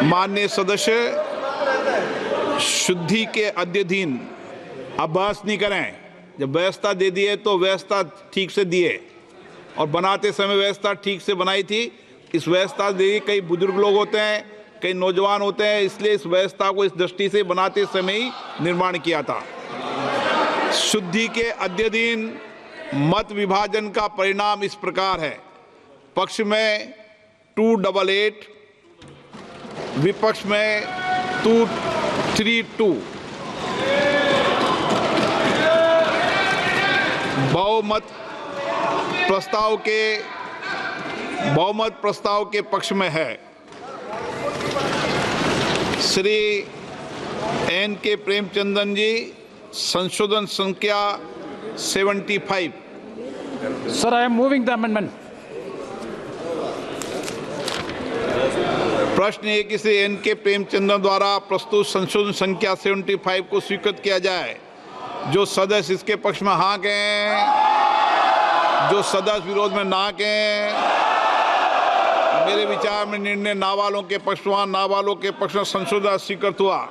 माननीय सदस्य, शुद्धि के अध्ययन अब बहस नहीं करें। जब व्यवस्था दे दी है तो व्यवस्था ठीक से दिए, और बनाते समय व्यवस्था ठीक से बनाई थी। इस व्यवस्था दे कई बुजुर्ग लोग होते हैं, कई नौजवान होते हैं, इसलिए इस व्यवस्था को इस दृष्टि से बनाते समय ही निर्माण किया था। शुद्धि के अध्ययन मत विभाजन का परिणाम इस प्रकार है। पक्ष में 288, विपक्ष में 232। बहुमत प्रस्ताव के पक्ष में है श्री एन के प्रेमचंदन जी, संशोधन संख्या 75। Sir, I am moving the amendment. प्रश्न है कि श्री एन के प्रेमचंदन द्वारा प्रस्तुत संशोधन संख्या 75 को स्वीकृत किया जाए। जो सदस्य इसके पक्ष में हाँ कहें, जो सदस्य विरोध में ना कहें। मेरे विचार में निर्णय ना वालों के पक्ष में, ना वालों के पक्ष में संशोधन स्वीकृत हुआ।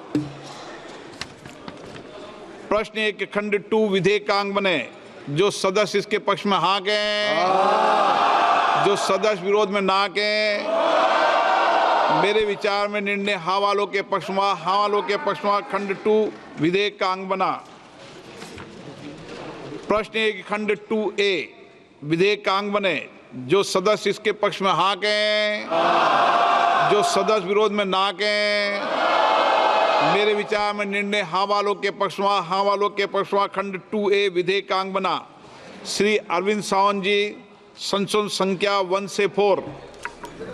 प्रश्न है कि खंड 2 विधेयक का अंग बने। जो सदस्य इसके पक्ष में हाँ कहें, जो सदस्य विरोध में ना कहें। मेरे विचार में निर्णय हाँ वालों के पक्ष में, हाँ वालों के पक्ष में खंड 2 विधेयक का अंग बना। प्रश्न है कि खंड 2A विधेयक का अंग बने। जो सदस्य इसके पक्ष में हाँ कहें, जो सदस्य विरोध में ना कहें। मेरे विचार में निर्णय हाँ वालों के पक्ष में, हाँ वालों के पक्ष में खंड 2A विधेयक का अंग बना। श्री अरविंद सावंत जी, संशोधन संख्या 1 से 4।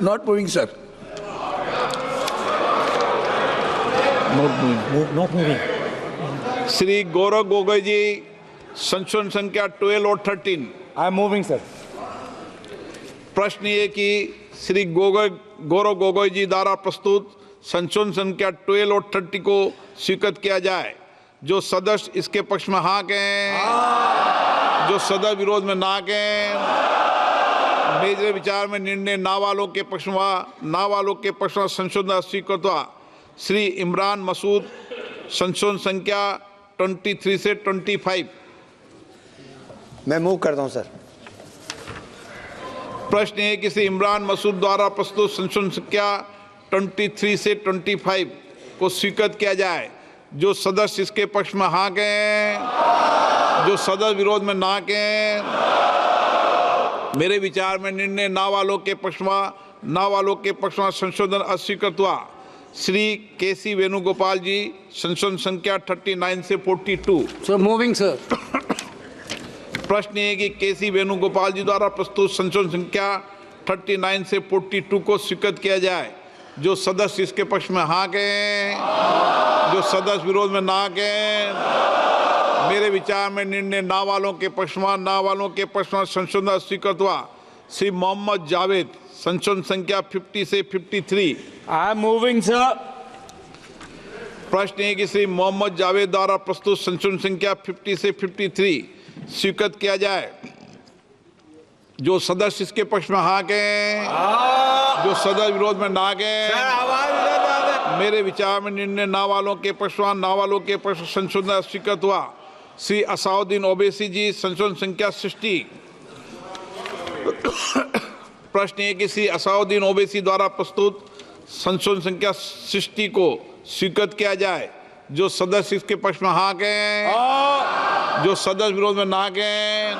Not moving, sir. Not moving. Shri Gaurav Gogoi जी, संशोधन संख्या 12 और 13। I am moving, sir. प्रश्न ये कि श्री गौरव गोगोई जी द्वारा प्रस्तुत संशोधन संख्या 12 और 30 को स्वीकृत किया जाए। जो सदस्य इसके पक्ष में हाँ कहें, जो सदस्य विरोध में ना कहें। मेरे विचार में निर्णय ना वालों के पक्ष में, ना वालों के पक्ष में संशोधन स्वीकृत हुआ। श्री इमरान मसूद, संशोधन संख्या 23 से 25। मैं मूव करता हूं सर। प्रश्न है कि श्री इमरान मसूद द्वारा प्रस्तुत संशोधन संख्या 23 से 25 को स्वीकृत किया जाए। जो सदस्य इसके पक्ष में हाँ कहें, जो सदस्य विरोध में ना कहें। मेरे विचार में निर्णय ना वालों के पक्ष में, ना वालों के पक्ष में संशोधन अस्वीकृत हुआ। श्री केसी वेणुगोपाल जी, संशोधन संख्या 39 से 42। So moving, sir. प्रश्न है कि केसी वेणुगोपाल जी द्वारा प्रस्तुत संशोधन संख्या 39 से 42 को स्वीकृत किया जाए। जो सदस्य इसके पक्ष में हाँ कहें, जो सदस्य विरोध में ना कहें। मेरे विचार में निर्णय ना वालों के पक्ष में, ना वालों के पक्ष में संशोधन स्वीकृत हुआ। श्री मोहम्मद जावेद, संशोधन संख्या 50 से 53। I am moving, sir. प्रश्न है कि श्री मोहम्मद जावेद द्वारा प्रस्तुत संशोधन संख्या 50 से 53 स्वीकृत किया जाए। जो सदस्य इसके पक्ष में हाँ कहें, जो सदस्य विरोध में ना कहें। मेरे विचार में निर्णय ना वालों के पक्ष में, ना वालों के पक्ष में संशोधन स्वीकृत हुआ। श्री असाउद्दीन ओवैसी जी, संशोधन संख्या 60। प्रश्न है कि श्री असाउद्दीन ओवैसी द्वारा प्रस्तुत संशोधन संख्या 60 को स्वीकृत किया जाए। जो सदस्य इसके पक्ष में हाँ कहें, जो सदस्य विरोध में ना कहें।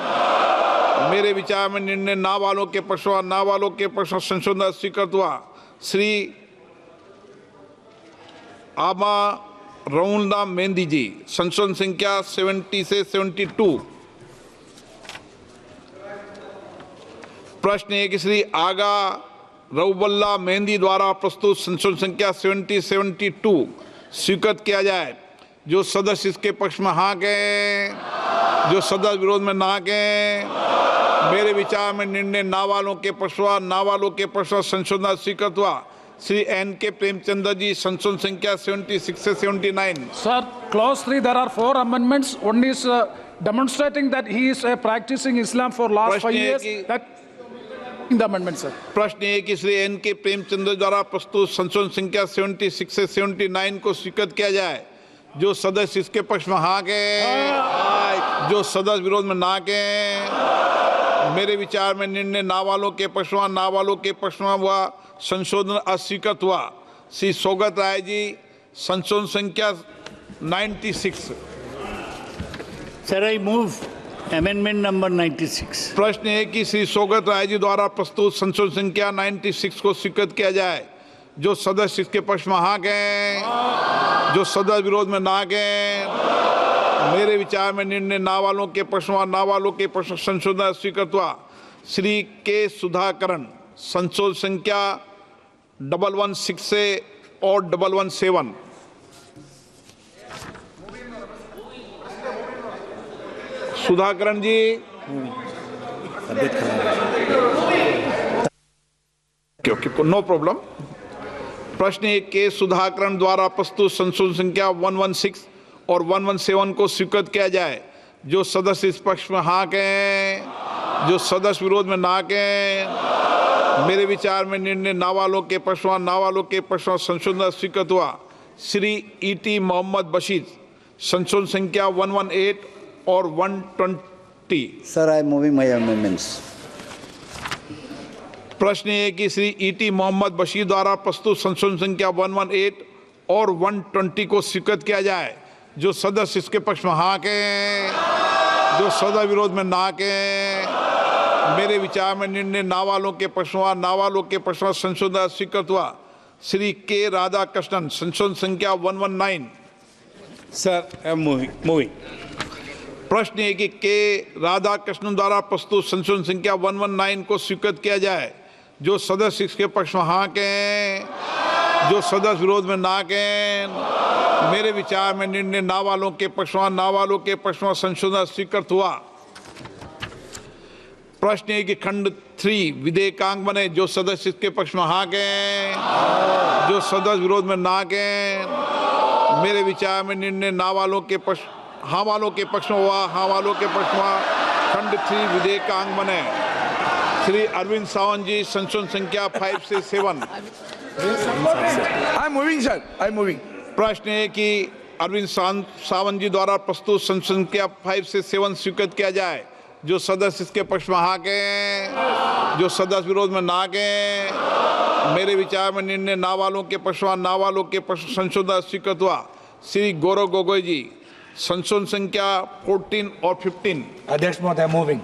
मेरे विचार में निर्णय ना वालों के पक्ष में, ना वालों के पक्ष में संशोधन स्वीकृत हुआ। श्री आमा रउल्ला मेहंदी जी, संशोधन संख्या 70 से 72। प्रश्न है कि श्री आगा रउबल्ला मेहंदी द्वारा प्रस्तुत संशोधन संख्या 72 स्वीकृत किया जाए। जो सदस्य इसके पक्ष में हाँ कहें, जो सदस्य विरोध में ना कहें। मेरे विचार में निर्णय ना वालों के पक्ष में, ना वालों के पक्ष में संशोधन स्वीकृत हुआ। श्री एन के प्रेमचंद जी, संशोधन संख्या 76 से 79। Sir, clause 3, there are 4 amendments. One is demonstrating that he is practicing Islam for last 5 years. That the amendment, sir. प्रश्न है कि श्री एन के प्रेमचंद्र द्वारा प्रस्तुत संशोधन संख्या 76 से 79 को स्वीकृत किया जाए। जो सदस्य इसके पक्ष में हाँ के, जो सदस्य विरोध में ना के। मेरे विचार में निर्णय ना वालों के पक्ष में, ना वालों के पक्ष में हुआ। संशोधन अस्वीकृत हुआ। श्री सौगत राय जी, संशोधन संख्या 96। Sir, I move amendment number 96. प्रश्न है कि श्री सौगत राय जी द्वारा प्रस्तुत संशोधन संख्या 96 को स्वीकृत किया जाए। जो सदस्य इसके पक्ष में हाँ गए, जो सदस्य विरोध में ना गए। मेरे विचार में निर्णय ना वालों के पक्ष में, ना वालों के पक्ष में संशोधन स्वीकृत हुआ। श्री के सुधाकरण, संशोधन संख्या 116 से और 117। सुधाकरण जी, नो प्रॉब्लम। प्रश्न एक के सुधाकरण द्वारा प्रस्तुत संशोधन संख्या 116 और 117 को स्वीकृत किया जाए। जो सदस्य इस पक्ष में हाँ कहें, जो सदस्य विरोध में ना कहें। मेरे विचार में निर्णय ना वालों के पक्ष में, ना वालों के पक्ष में संशोधन स्वीकृत हुआ। श्री ईटी मोहम्मद बशीर, संशोधन संख्या 118 और 120। Sir, I am moving my amendments. प्रश्न है कि श्री ईटी मोहम्मद बशीर द्वारा प्रस्तुत संशोधन संख्या 118 और 120 को स्वीकृत किया जाए। जो सदस्य इसके पक्ष में हाँ के, जो सदस्य विरोध में ना के। मेरे विचार में निर्णय ना वालों के पक्ष में, ना वालों के पक्ष में संशोधन स्वीकृत हुआ। श्री के राधाकृष्णन, संशोधन संख्या 119। Sir, I am moving. प्रश्न है कि के राधाकृष्णन द्वारा प्रस्तुत संशोधन संख्या 119 को स्वीकृत किया जाए। जो सदस्य इसके पक्ष में हाँ के, जो सदस्य विरोध में ना के। मेरे विचार में निर्णय ना वालों के पक्ष में, ना वालों के पक्ष में संशोधन स्वीकृत हुआ। प्रश्न है कि खंड 3 विधेयकांग बने। जो सदस्य इसके पक्ष में हाँ के, जो सदस्य विरोध में ना के। मेरे विचार में निर्णय ना वालों के पक्ष, हाँ वालों के पक्ष में हुआ, हाँ वालों के पक्ष में। खंड 3 विधेयकांग बने। श्री अरविंद सावंत जी, संशोधन संख्या 5 से 7। I am moving, sir. I am moving. प्रश्न है कि अरविंद सावंत जी द्वारा प्रस्तुत संशोधन संख्या 5 से 7 स्वीकृत किया जाए। जो सदस्य इसके पक्ष में हाँ के, जो सदस्य विरोध में ना के। मेरे विचार में निर्णय ना वालों के पक्ष में, ना वालों के पक्ष में संशोधन स्वीकृत हुआ। श्री गौरव गोगोई जी, संशोधन संख्या 14 और 15। That's what I'm moving.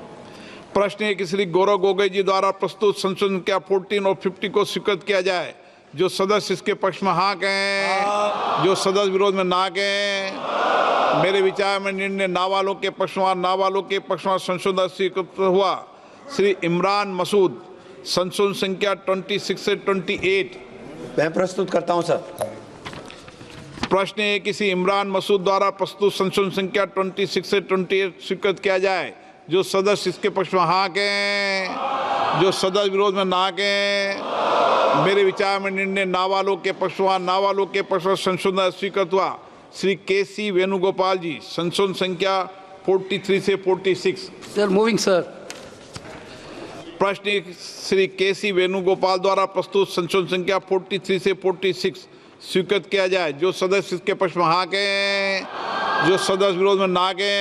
प्रश्न है कि श्री गौरव गोगोई जी द्वारा प्रस्तुत संशोधन संख्या 14 और 50 को स्वीकृत किया जाए। जो सदस्य इसके पक्ष में हाँ कहें, जो सदस्य विरोध में ना कहें। मेरे विचार में निर्णय ना वालों के पक्ष में, ना वालों के पक्ष में संशोधन स्वीकृत हुआ। श्री इमरान मसूद, संशोधन संख्या 26 से 28। मैं प्रस्तुत करता हूं सर। प्रश्न है कि श्री इमरान मसूद द्वारा प्रस्तुत संशोधन संख्या 26 से 28 स्वीकृत किया जाए। जो सदस्य इसके पक्ष में हाँ के, जो सदस्य विरोध में ना के। मेरे विचार में निर्णय ना वालों के पक्ष में, ना वालों के पक्ष में संशोधन स्वीकृत हुआ। श्री के.सी. वेणुगोपाल जी, संशोधन संख्या 43 से 46। Sir, moving, sir. प्रश्न श्री के.सी. वेणुगोपाल द्वारा प्रस्तुत संशोधन संख्या 43 से 46 स्वीकृत किया जाए। जो सदस्य इसके पक्ष में हाँ के, जो सदस्य विरोध में ना के।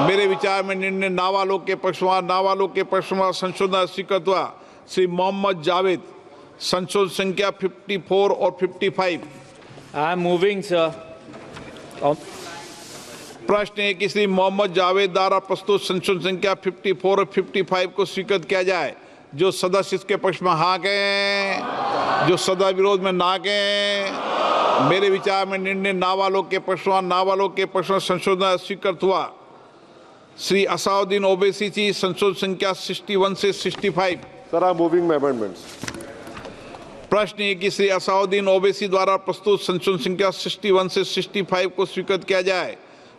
मेरे विचार में निर्णय ना वालों के पक्ष में, ना वालों के पक्ष में संशोधन स्वीकृत हुआ। श्री मोहम्मद जावेद, संशोधन संख्या 54 और 55। I am moving, sir. प्रश्न है कि श्री मोहम्मद जावेद द्वारा प्रस्तुत संशोधन संख्या 54 और 55 को स्वीकृत किया जाए। जो सदस्य इसके पक्ष में हाँ के, जो सदस्य विरोध में ना के। मेरे विचार में निर्णय ना वालों के पक्ष में, ना वालों के पक्ष में संशोधन स्वीकृत हुआ। श्री असाउद्दीन ओवैसी जी, संशोधन संख्या 61 से 65। Sir, I am moving my amendments. प्रश्न है कि श्री असाउद्दीन ओवैसी द्वारा प्रस्तुत संशोधन संख्या 61 से 65 को स्वीकृत किया जाए।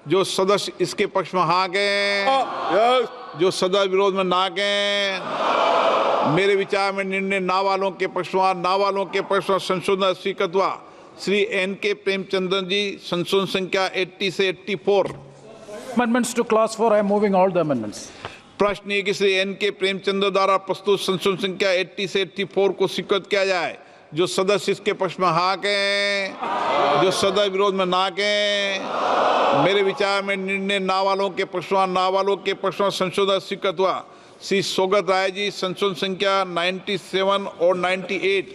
जो सदस्य इसके पक्ष में हाँ गए, Yes. जो सदस्य विरोध में ना गए। मेरे विचार में निर्णय ना वालों के पक्ष में, ना वालों के पक्ष में संशोधन स्वीकृत हुआ। श्री एन के प्रेमचंद्रन जी, संशोधन संख्या 80 से 84। Amendments to clause 4, I am moving all the amendments. प्रश्न है कि श्री एन के प्रेमचंद्र द्वारा प्रस्तुत संशोधन संख्या 80 से 84 को स्वीकृत किया जाए। जो सदस्य इसके पक्ष में हाँ कहें, जो सदस्य विरोध में ना कहें। मेरे विचार में निर्णय ना वालों के पक्ष में, ना वालों के पक्ष में संशोधन स्वीकृत हुआ। श्री सौगत राय जी संशोधन संख्या 97 और 98।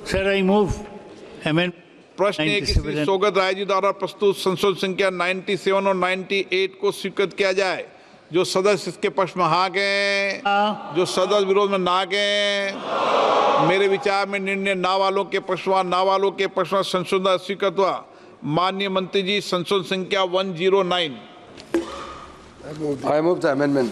Sir, I move amendment. प्रश्न है कि श्री सौगत राय जी द्वारा प्रस्तुत संशोधन संख्या 97 और 98 को स्वीकृत किया जाए। जो सदस्य इसके पक्ष में हाँ कहें, जो सदस्य विरोध में ना कहें। मेरे विचार में निर्णय ना वालों के पक्ष में, ना वालों के पक्ष में संशोधन स्वीकृत हुआ। माननीय मंत्री जी संशोधन संख्या 109। I move the amendment.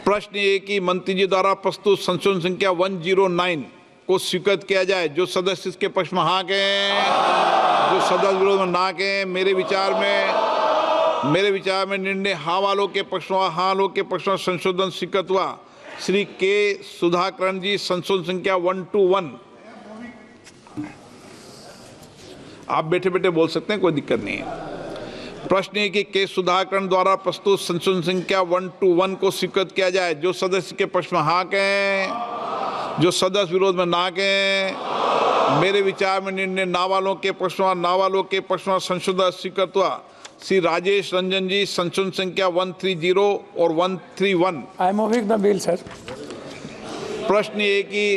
प्रश्न ये कि मंत्री जी द्वारा प्रस्तुत संशोधन संख्या 109 को स्वीकृत किया जाए। जो सदस्य इसके पक्ष में हाँ कहें, जो सदस्य विरोध में ना कहें। मेरे विचार में निर्णय हाँ वालों के पक्ष में, हाँ वालों के पक्ष में संशोधन स्वीकृत हुआ। श्री के सुधाकरण जी संशोधन संख्या 121। आप बैठे बैठे बोल सकते हैं, कोई दिक्कत नहीं है। प्रश्न है कि के सुधाकरण द्वारा प्रस्तुत संशोधन संख्या 121 को स्वीकृत किया जाए। जो सदस्य के पक्ष में हाँ कहें, जो सदस्य विरोध में ना कहें। मेरे विचार में निर्णय ना वालों के पक्ष में, ना वालों के पक्ष में संशोधन स्वीकृत हुआ। श्री राजेश रंजन जी संशोधन संख्या 130 और 131। I am moving the bill, sir. प्रश्न ये कि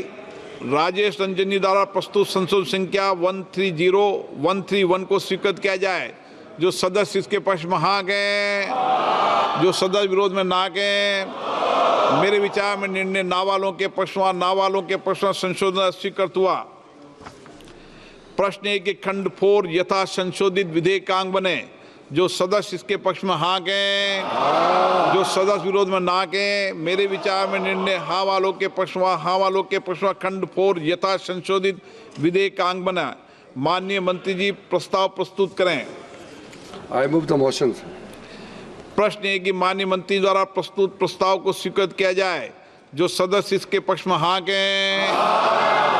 राजेश रंजन जी द्वारा प्रस्तुत संशोधन संख्या 130, 131 को स्वीकृत किया जाए। जो सदस्य इसके पक्ष में हाँ कहें, जो सदस्य विरोध में ना कहें। मेरे विचार में निर्णय ना वालों के पक्ष में, ना वालों के पक्ष में संशोधन स्वीकृत हुआ। प्रश्न है कि खंड 4 यथा संशोधित विधेयकांग बने। जो सदस्य इसके पक्ष में हाँ कहें, जो सदस्य विरोध में ना कहें। मेरे विचार में निर्णय हाँ वालों के पक्ष में, हाँ वालों के पक्ष में खंड 4 यथा संशोधित विधेयकांग बना। माननीय मंत्री जी प्रस्ताव प्रस्तुत करें। I move the motion. प्रश्न है कि माननीय मंत्री द्वारा प्रस्तुत प्रस्ताव को स्वीकृत किया जाए। जो सदस्य इसके पक्ष में हाँ कहें,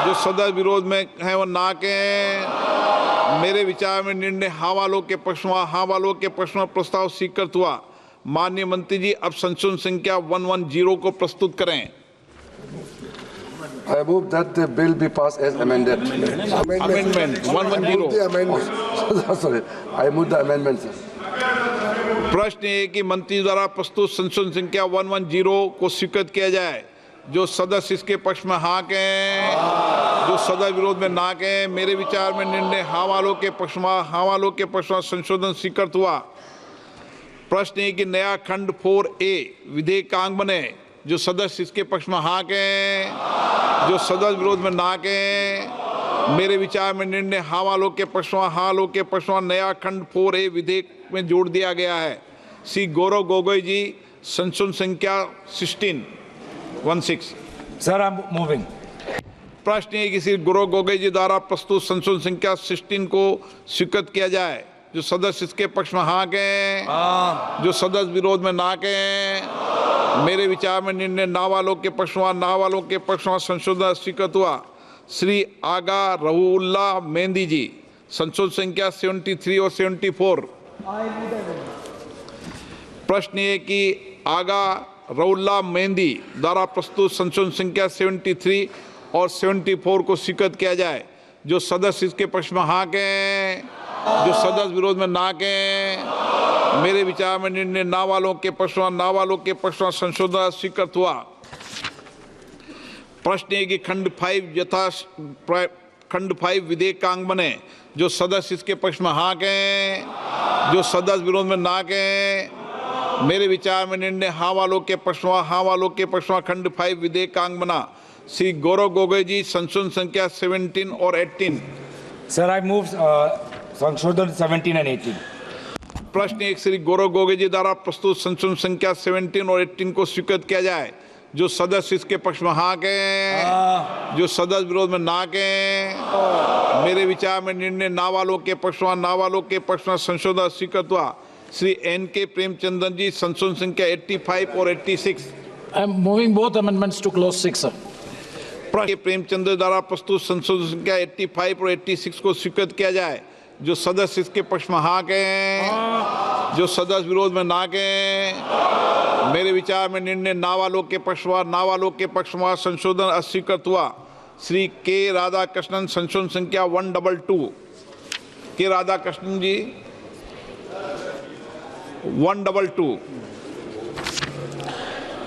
जो सदस्य विरोध में है वो ना कहें। मेरे विचार में निर्णय हाँ वालों के पक्ष में, हाँ वालों के पक्ष में प्रस्ताव स्वीकृत हुआ। माननीय मंत्री जी अब संशोधन संख्या 110 को प्रस्तुत करें। I move that the bill be passed as amended. Amendment 110। Sorry, I move the amendment, sir. प्रश्न है कि मंत्री द्वारा प्रस्तुत संशोधन संख्या 110 को स्वीकृत किया जाए। जो सदस्य इसके पक्ष में हाँ कहें, जो सदस्य विरोध में ना कहें। मेरे विचार में निर्णय हाँ वालों के पक्ष में, हाँ वालों के पक्ष में संशोधन स्वीकृत हुआ। प्रश्न है कि नया खंड 4A विधेयकांग बने। जो सदस्य इसके पक्ष में हाँ कहें, जो सदस्य विरोध में ना कहें। मेरे विचार में निर्णय हाँ वालों के पक्ष में, हाँ वालों के पक्ष में नया खंड 4A विधेयक में जोड़ दिया गया है। श्री गौरव गोगोई जी संशोधन संख्या 16। Sir, I am moving. प्रश्न है कि श्री गौरव गोगोई जी द्वारा प्रस्तुत संशोधन संख्या 16 को स्वीकृत किया जाए। जो सदस्य इसके पक्ष में हाँ कहें, जो सदस्य विरोध में ना कहें। मेरे विचार में निर्णय ना वालों के पक्ष में, ना वालों के पक्ष में संशोधन स्वीकृत हुआ। श्री आगा रहुल्ला मेहंदी जी संशोधन संख्या 73 और 74। प्रश्न है कि आगा रहुल्ला मेहंदी द्वारा प्रस्तुत संशोधन संख्या 73 और 74 को स्वीकृत किया जाए। जो सदस्य इसके पक्ष में हाँ कहें, जो सदस्य विरोध में ना कहें। मेरे विचार में निर्णय ना वालों के पक्ष में, ना वालों के पक्ष में संशोधन स्वीकृत हुआ। प्रश्न है कि खंड 5 यथा खंड 5 विधेयकांग बने। जो सदस्य इसके पक्ष में हाँ कहें, जो सदस्य विरोध में ना कहें। मेरे विचार में निर्णय हाँ वालों के पक्ष में, हाँ वालों के पक्ष में खंड 5 विधेयकांग बना। श्री गौरव गोगोई जी संशोधन संख्या 17 और 18। Sir, I move संशोधन 17 and 18. प्रश्न एक श्री गौरव गोगोई जी द्वारा प्रस्तुत संशोधन संख्या 17 और 18 को स्वीकृत किया जाए। जो सदस्य इसके पक्ष में हाँ कहें, जो सदस्य विरोध में ना कहें। मेरे विचार में निर्णय ना वालों के पक्ष में, ना वालों के पक्ष में संशोधन स्वीकृत हुआ। श्री एन के प्रेमचंद्रन जी संशोधन संख्या 85 और 86। I am moving both amendments to clause 6, sir. Premchandra द्वारा प्रस्तुत संशोधन संख्या 85 और 86 को स्वीकृत किया जाए। जो सदस्य इसके पक्ष में हाँ कहें, जो सदस्य विरोध में ना कहें। मेरे विचार में निर्णय नाबालोग के पक्षवा संशोधन अस्वीकृत हुआ। श्री के राधाकृष्णन, संशोधन संख्या 122। के राधाकृष्णन जी 122।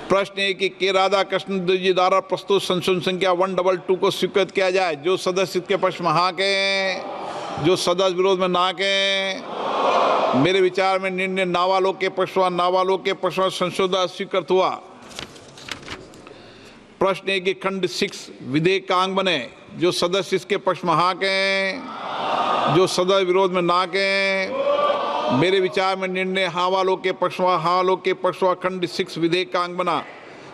प्रश्न है कि के राधाकृष्णन जी द्वारा प्रस्तुत संशोधन संख्या 122 को स्वीकृत किया जाए। जो सदस्य इसके पक्ष में हाँ कहें, जो सदस्य विरोध में ना कहें। मेरे विचार में निर्णय नाबालोग के पक्षवा संशोधन अस्वीकृत हुआ। प्रश्न है कि खंड 6 विधेयक का अंग बने। जो सदस्य इसके पक्ष में हाँ कहें, जो सदस्य विरोध में ना कहें। मेरे विचार में निर्णय हाँ वालों के पक्षवा खंड 6 विधेयक का अंग बना।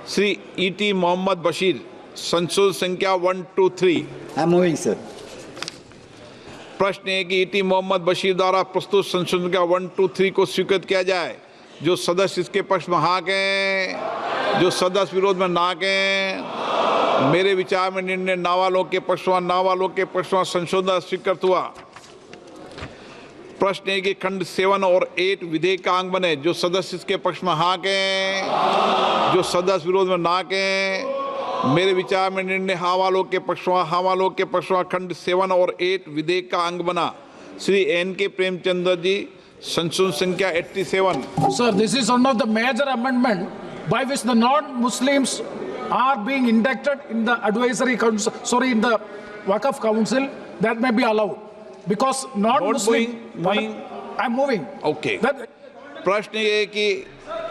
श्री E.T. मोहम्मद बशीर, संशोधन संख्या 123। I am moving sir. प्रश्न है कि E.T. मोहम्मद बशीर द्वारा प्रस्तुत संशोधन संख्या 123 को स्वीकृत किया जाए। जो सदस्य इसके पक्ष में हाँ कहें, जो सदस्य विरोध में ना कहें। मेरे विचार में निर्णय नाबालोग के पक्षवा संशोधन स्वीकृत हुआ। प्रश्न है कि खंड 7 और 8 विधेयक का अंग बने। जो सदस्य इसके पक्ष में हाँ कहें, जो सदस्य विरोध में ना कहें। मेरे विचार में निर्णय हाँ वालों के पक्षवा खंड 7 और 8 विधेयक का अंग बना। श्री N.K. प्रेमचंद्र जी, संशोधन संख्या 87। Sir, this is one of the major amendment by which the non-Muslims are being inducted in the advisory council, in the Waqf Council. That may be allowed. Because non-Muslim... I'm moving. Okay. प्रश्न ये है कि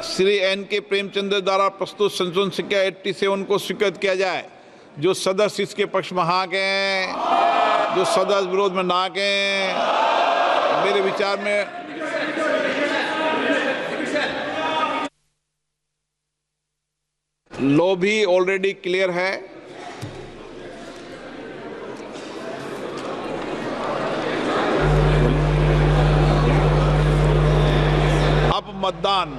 Shri N.K. Premchandra द्वारा प्रस्तुत संशोधन संख्या 87 को स्वीकृत किया जाए। जो सदस्य इसके पक्ष में हाँ कहें, जो सदस्य विरोध में ना कहें। मेरे विचार में लॉ भी ऑलरेडी क्लियर है। अब मतदान।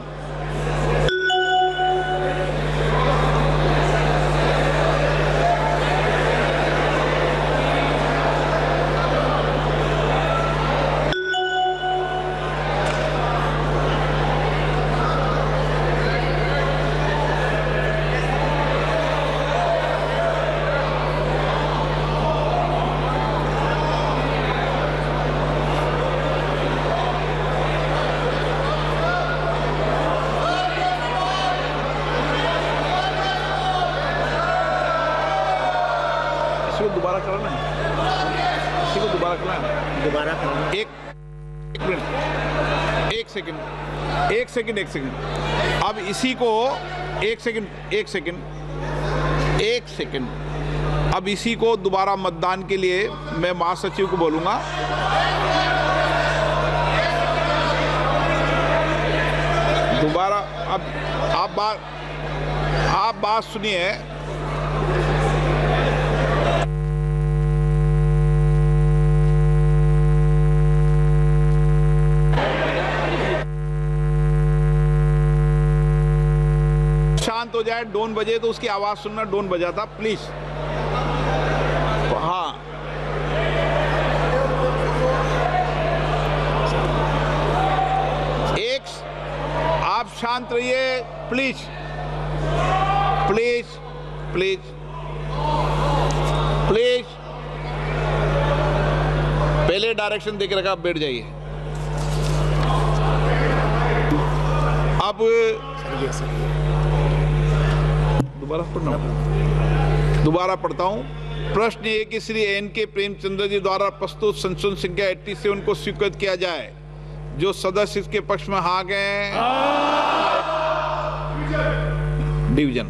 दोबारा करना है, इसी को दोबारा करना है। एक मिनट, एक सेकंड। अब इसी को एक सेकंड। अब इसी को दोबारा मतदान के लिए मैं महासचिव को बोलूंगा। दोबारा अब आप बात सुनिए। शांत हो जाए। डोन बजे तो उसकी आवाज सुनना। डोन बजा था, प्लीज। हाँ, आप शांत रहिए, प्लीज। पहले डायरेक्शन देके रखा, आप बैठ जाइए। अब दोबारा पढ़ता हूं। प्रश्न ये कि श्री N.K. प्रेमचंद्र जी द्वारा प्रस्तुत संशोधन संख्या 87 को स्वीकृत किया जाए। जो सदस्य इसके पक्ष में हाँ गए। डिवीजन।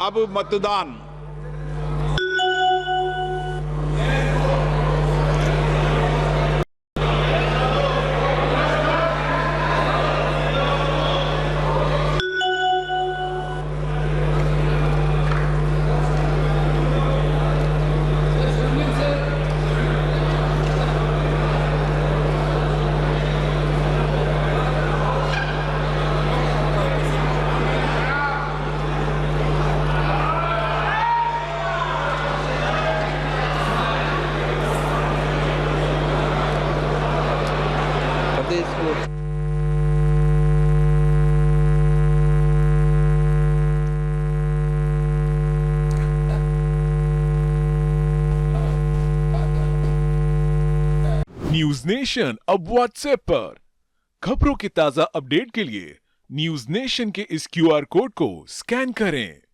अब मतदान। सकते हैं इसको। न्यूज नेशन अब व्हाट्सएप पर खबरों के ताजा अपडेट के लिए न्यूज नेशन के इस क्यूआर कोड को स्कैन करें।